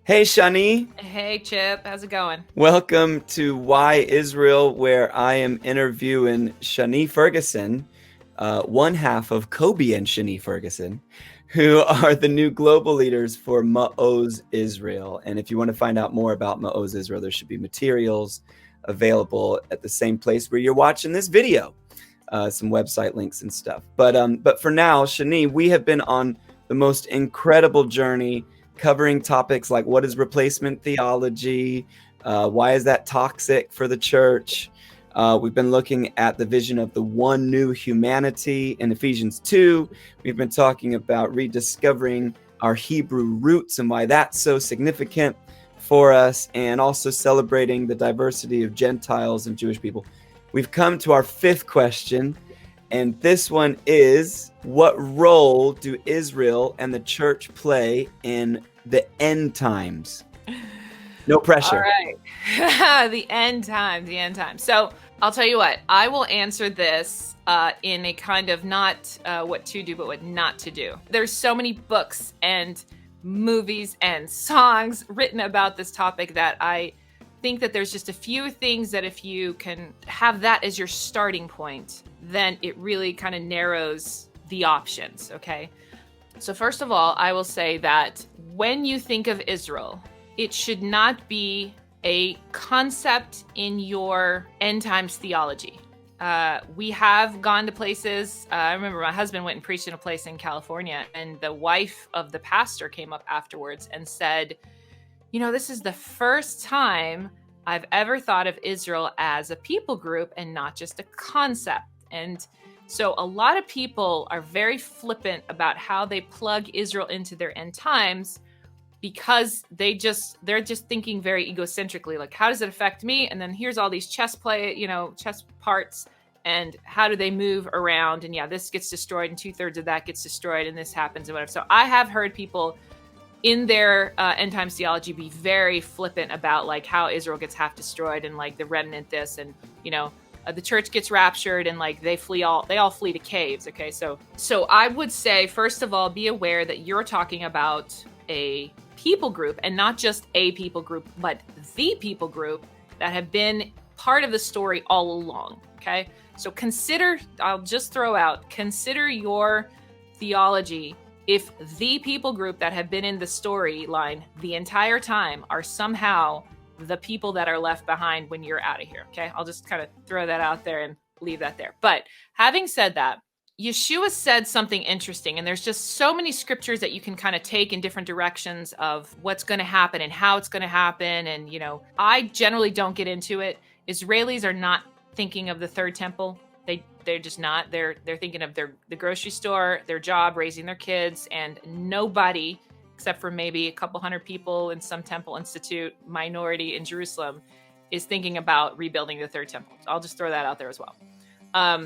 Hey, Shani. Hey Chip, how's it going? Welcome to Why Israel, where I am interviewing Shani Ferguson, one half of Kobe and Shani Ferguson, who are the new global leaders for Maoz Israel. And if you want to find out more about Maoz Israel, there should be materials available at the same place where you're watching this video, some website links and stuff. But for now, Shani, we have been on the most incredible journey covering topics like what is replacement theology, why is that toxic for the church. We've been looking at the vision of the one new humanity in Ephesians 2. We've been talking about rediscovering our Hebrew roots and why that's so significant for us, and also celebrating the diversity of Gentiles and Jewish people. We've come to our fifth question, and this one is, what role do Israel and the church play in the end times? No All pressure. right. The end times. So I'll tell you what, I will answer this in a kind of not what to do, but what not to do. There's so many books and movies and songs written about this topic that I think that there's just a few things that if you can have that as your starting point, then it really kind of narrows the options, okay? So first of all, I will say that when you think of Israel, it should not be a concept in your end times theology. We have gone to places. I remember my husband went and preached in a place in California, and the wife of the pastor came up afterwards and said, this is the first time I've ever thought of Israel as a people group and not just a concept. And so a lot of people are very flippant about how they plug Israel into their end times, because they're just thinking very egocentrically, like, how does it affect me? And then here's all these chess parts, and how do they move around? And yeah, this gets destroyed and 2/3 of that gets destroyed and this happens and whatever. So I have heard people in their end times theology be very flippant about like how Israel gets half destroyed and like the remnant this, and the church gets raptured and like they all flee to caves. Okay, so I would say, first of all, be aware that you're talking about a people group, and not just a people group, but the people group that have been part of the story all along. Okay, so I'll just throw out, consider your theology if the people group that have been in the storyline the entire time are somehow the people that are left behind when you're out of here. Okay, I'll just kind of throw that out there and leave that there. But having said that, Yeshua said something interesting, and there's just so many scriptures that you can kind of take in different directions of what's going to happen and how it's going to happen. And, I generally don't get into it. Israelis are not thinking of the third temple. They're just not. They're thinking of the grocery store, their job, raising their kids, and nobody, except for maybe a couple hundred people in some temple institute minority in Jerusalem, is thinking about rebuilding the third temple. So I'll just throw that out there as well.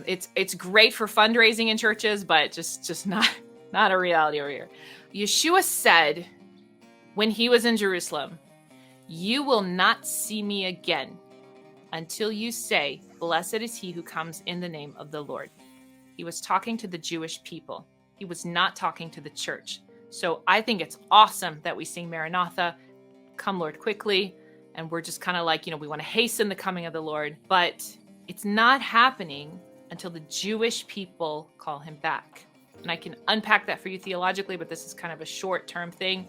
It's great for fundraising in churches, but just not a reality over here. Yeshua said when he was in Jerusalem, "You will not see me again until you say, 'Blessed is he who comes in the name of the Lord.'" He was talking to the Jewish people. He was not talking to the church. So I think it's awesome that we sing Maranatha, come Lord quickly, and we're just kind of like, we want to hasten the coming of the Lord, but it's not happening until the Jewish people call him back. And I can unpack that for you theologically, but this is kind of a short-term thing,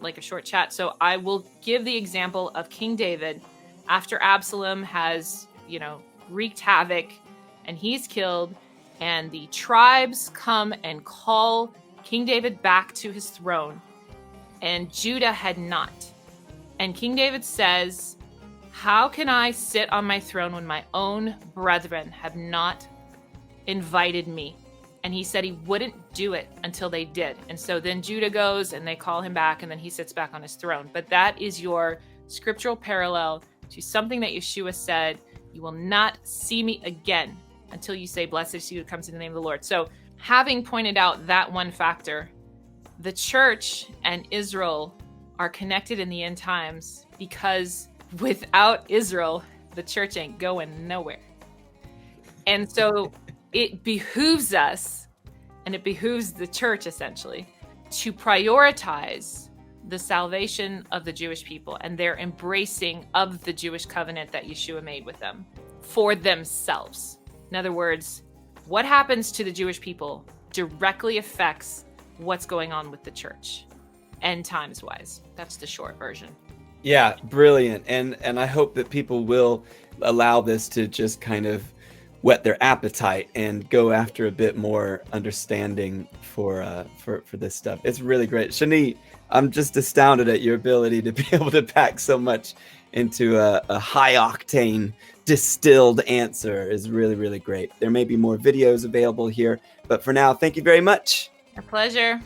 like a short chat. So I will give the example of King David after Absalom has, wreaked havoc and he's killed, and the tribes come and call King David back to his throne, and Judah had not. And King David says, "How can I sit on my throne when my own brethren have not invited me?" And he said he wouldn't do it until they did. And so then Judah goes and they call him back, and then he sits back on his throne. But that is your scriptural parallel to something that Yeshua said, "You will not see me again until you say, 'Blessed is he who comes in the name of the Lord.'" So having pointed out that one factor, the church and Israel are connected in the end times, because without Israel, the church ain't going nowhere. And so it behooves us, and it behooves the church essentially, to prioritize the salvation of the Jewish people and their embracing of the Jewish covenant that Yeshua made with them for themselves. In other words, what happens to the Jewish people directly affects what's going on with the church, end times wise. That's the short version. Yeah, brilliant. And I hope that people will allow this to just kind of whet their appetite and go after a bit more understanding for this stuff. It's really great. Shani, I'm just astounded at your ability to be able to pack so much into a high octane distilled answer. Is really, really great. There may be more videos available here, but for now, thank you very much. A pleasure.